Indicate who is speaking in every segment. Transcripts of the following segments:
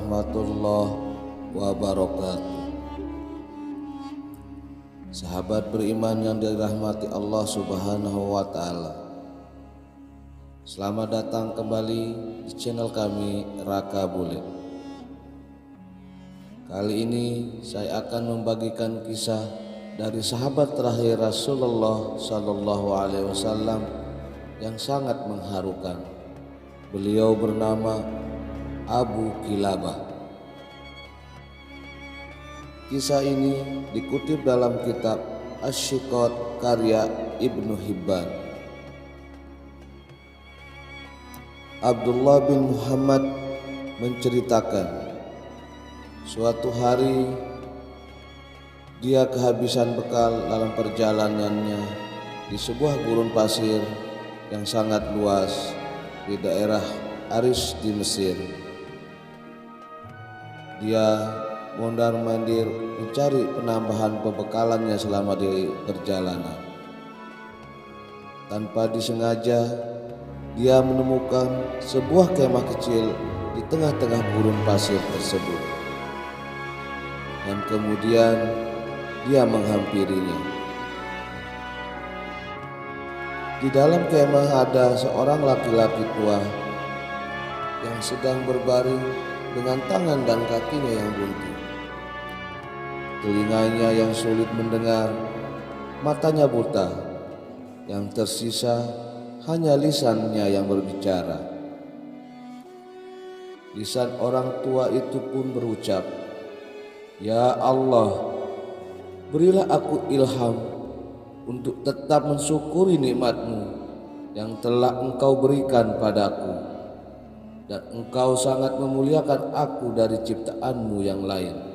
Speaker 1: warahmatullahi wabarakatuh. Sahabat beriman yang dirahmati Allah Subhanahu wa Ta'ala, selamat datang kembali di channel kami Raka Bule. Kali ini saya akan membagikan kisah dari sahabat terakhir Rasulullah Sallallahu Alaihi Wasallam yang sangat mengharukan. Beliau bernama Abu Kilabah. Kisah ini dikutip dalam kitab Asy-Syiqaq karya Ibnu Hibban. Abdullah bin Muhammad menceritakan, suatu hari dia kehabisan bekal dalam perjalanannya di sebuah gurun pasir yang sangat luas di daerah Aris di Mesir. Dia mondar-mandir mencari penambahan pembekalannya selama di perjalanan. Tanpa disengaja, dia menemukan sebuah kemah kecil di tengah-tengah gurun pasir tersebut. Dan kemudian dia menghampirinya. Di dalam kemah ada seorang laki-laki tua yang sedang berbaring dengan tangan dan kakinya yang buntu. Telinganya yang sulit mendengar, matanya buta, yang tersisa hanya lisannya yang berbicara. Lisan orang tua itu pun berucap, "Ya Allah, berilah aku ilham untuk tetap mensyukuri nikmat-Mu yang telah Engkau berikan padaku, dan Engkau sangat memuliakan aku dari ciptaan-Mu yang lain."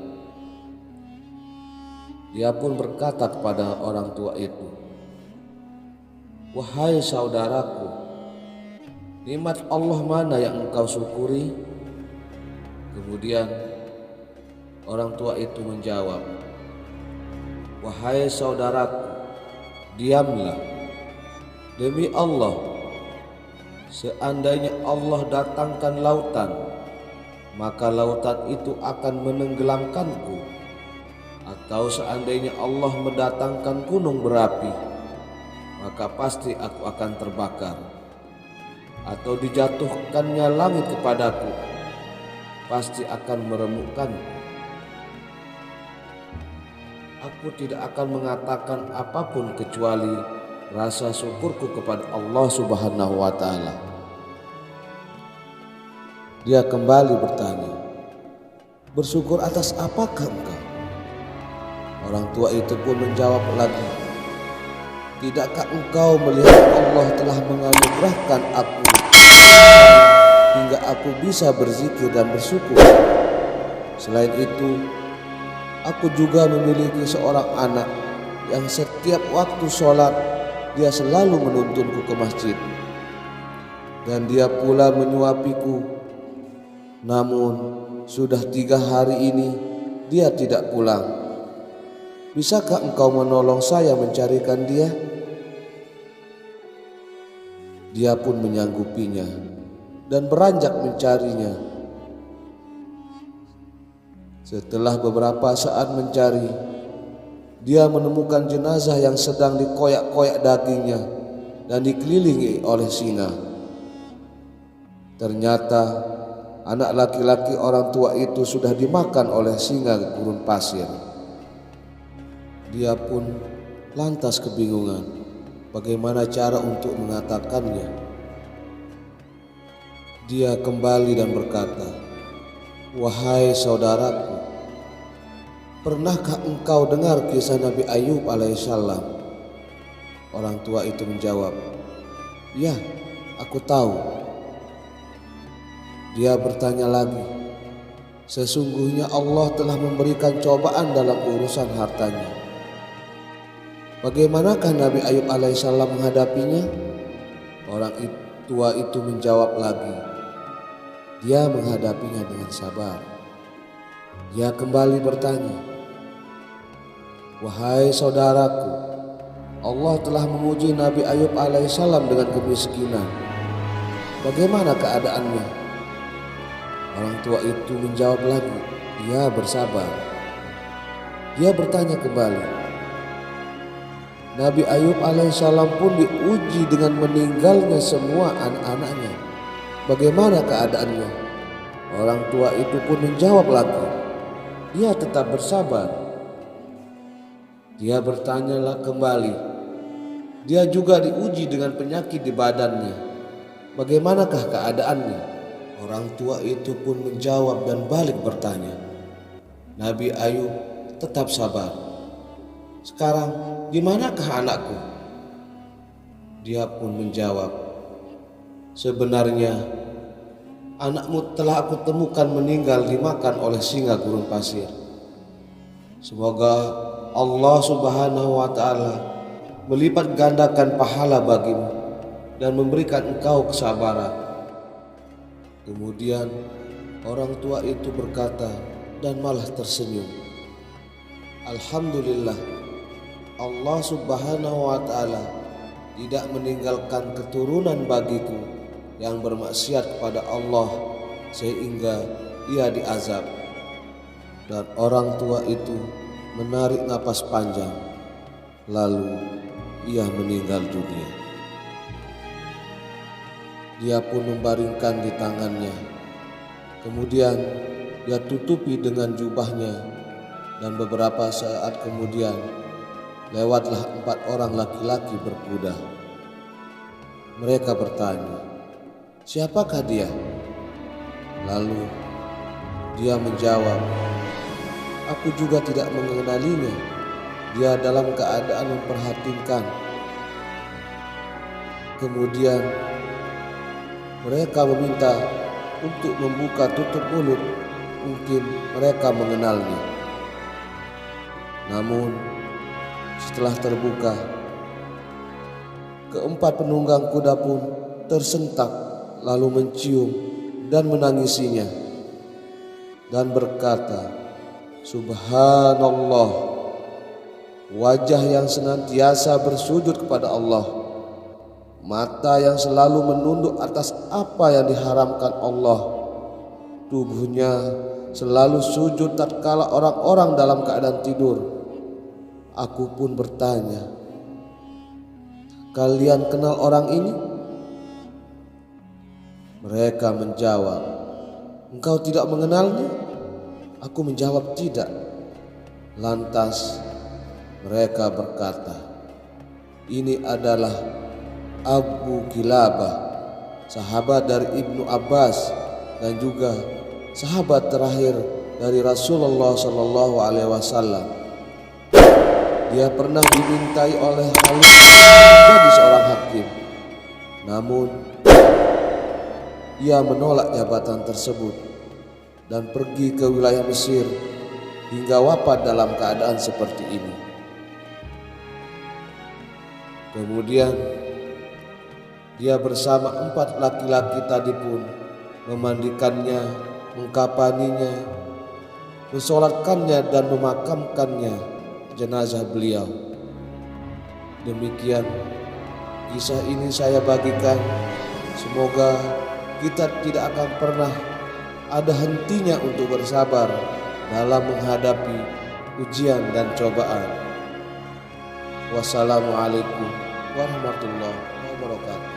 Speaker 1: Dia pun berkata kepada orang tua itu, "Wahai saudaraku, nikmat Allah mana yang engkau syukuri?" Kemudian orang tua itu menjawab, "Wahai saudaraku, diamlah. Demi Allah, seandainya Allah datangkan lautan, maka lautan itu akan menenggelamkanku. Atau seandainya Allah mendatangkan gunung berapi, maka pasti aku akan terbakar. Atau dijatuhkannya langit kepadaku, pasti akan meremukkanku. Aku tidak akan mengatakan apapun kecuali rasa syukurku kepada Allah Subhanahu wa Ta'ala." Dia kembali bertanya, "Bersyukur atas apakah engkau?" Orang tua itu pun menjawab lagi, "Tidakkah engkau melihat Allah telah menganugerahkan aku hingga aku bisa berzikir dan bersyukur? Selain itu, aku juga memiliki seorang anak yang setiap waktu sholat dia selalu menuntunku ke masjid. Dan dia pula menyuapiku. Namun sudah 3 hari ini dia tidak pulang. Bisakah engkau menolong saya mencarikan dia?" Dia pun menyanggupinya dan beranjak mencarinya. Setelah beberapa saat mencari, dia menemukan jenazah yang sedang dikoyak-koyak dagingnya dan dikelilingi oleh singa. Ternyata anak laki-laki orang tua itu sudah dimakan oleh singa di gurun pasir. Dia pun lantas kebingungan bagaimana cara untuk mengatakannya. Dia kembali dan berkata, "Wahai saudaraku, pernahkah engkau dengar kisah Nabi Ayub alaihissalam?" Orang tua itu menjawab, "Ya, aku tahu." Dia bertanya lagi, "Sesungguhnya Allah telah memberikan cobaan dalam urusan hartanya. Bagaimanakah Nabi Ayub alaihissalam menghadapinya?" Orang tua itu menjawab lagi, "Dia menghadapinya dengan sabar." Dia kembali bertanya, "Wahai saudaraku, Allah telah menguji Nabi Ayub alaihissalam dengan kemiskinan. Bagaimana keadaannya?" Orang tua itu menjawab lagi, "Ya, bersabar." Dia bertanya kembali. Nabi Ayub alaihissalam pun diuji dengan meninggalnya semua anak-anaknya. Bagaimana keadaannya? Orang tua itu pun menjawab lagi, "Dia tetap bersabar." Dia bertanyalah kembali. Dia juga diuji dengan penyakit di badannya. Bagaimanakah keadaannya? Orang tua itu pun menjawab dan balik bertanya. Nabi Ayub tetap sabar. "Sekarang di manakah anakku?" Dia pun menjawab, "Sebenarnya anakmu telah aku temukan meninggal dimakan oleh singa gurun pasir. Semoga Allah Subhanahu wa Ta'ala melipat gandakan pahala bagimu dan memberikan engkau kesabaran." Kemudian orang tua itu berkata dan malah tersenyum, "Alhamdulillah, Allah Subhanahu wa Ta'ala tidak meninggalkan keturunan bagiku yang bermaksiat kepada Allah sehingga ia diazab." Dan orang tua itu menarik napas panjang, lalu ia meninggal dunia. Dia pun membaringkan di tangannya. Kemudian dia tutupi dengan jubahnya, dan beberapa saat kemudian lewatlah 4 orang laki-laki berkuda. Mereka bertanya, "Siapakah dia?" Lalu dia menjawab, "Aku juga tidak mengenalinya. Dia dalam keadaan memperhatikan." Kemudian mereka meminta untuk membuka tutup mulut, mungkin mereka mengenalnya. Namun setelah terbuka, keempat penunggang kuda pun tersentak lalu mencium dan menangisinya dan berkata, "Subhanallah, wajah yang senantiasa bersujud kepada Allah, mata yang selalu menunduk atas apa yang diharamkan Allah, tubuhnya selalu sujud tatkala orang-orang dalam keadaan tidur." Aku pun bertanya, "Kalian kenal orang ini?" Mereka menjawab, "Engkau tidak mengenalnya?" Aku menjawab, "Tidak." Lantas mereka berkata, "Ini adalah Abu Kilabah, sahabat dari Ibnu Abbas dan juga sahabat terakhir dari Rasulullah Shallallahu Alaihi Wasallam. Dia pernah dimintai oleh Khalid menjadi seorang hakim, namun ia menolak jabatan tersebut dan pergi ke wilayah Mesir hingga wafat dalam keadaan seperti ini." Kemudian dia bersama 4 laki-laki tadi pun memandikannya, mengkafaninya, mensolatkannya dan memakamkannya jenazah beliau. Demikian kisah ini saya bagikan. Semoga kita tidak akan pernah ada hentinya untuk bersabar dalam menghadapi ujian dan cobaan. Wassalamualaikum warahmatullahi wabarakatuh.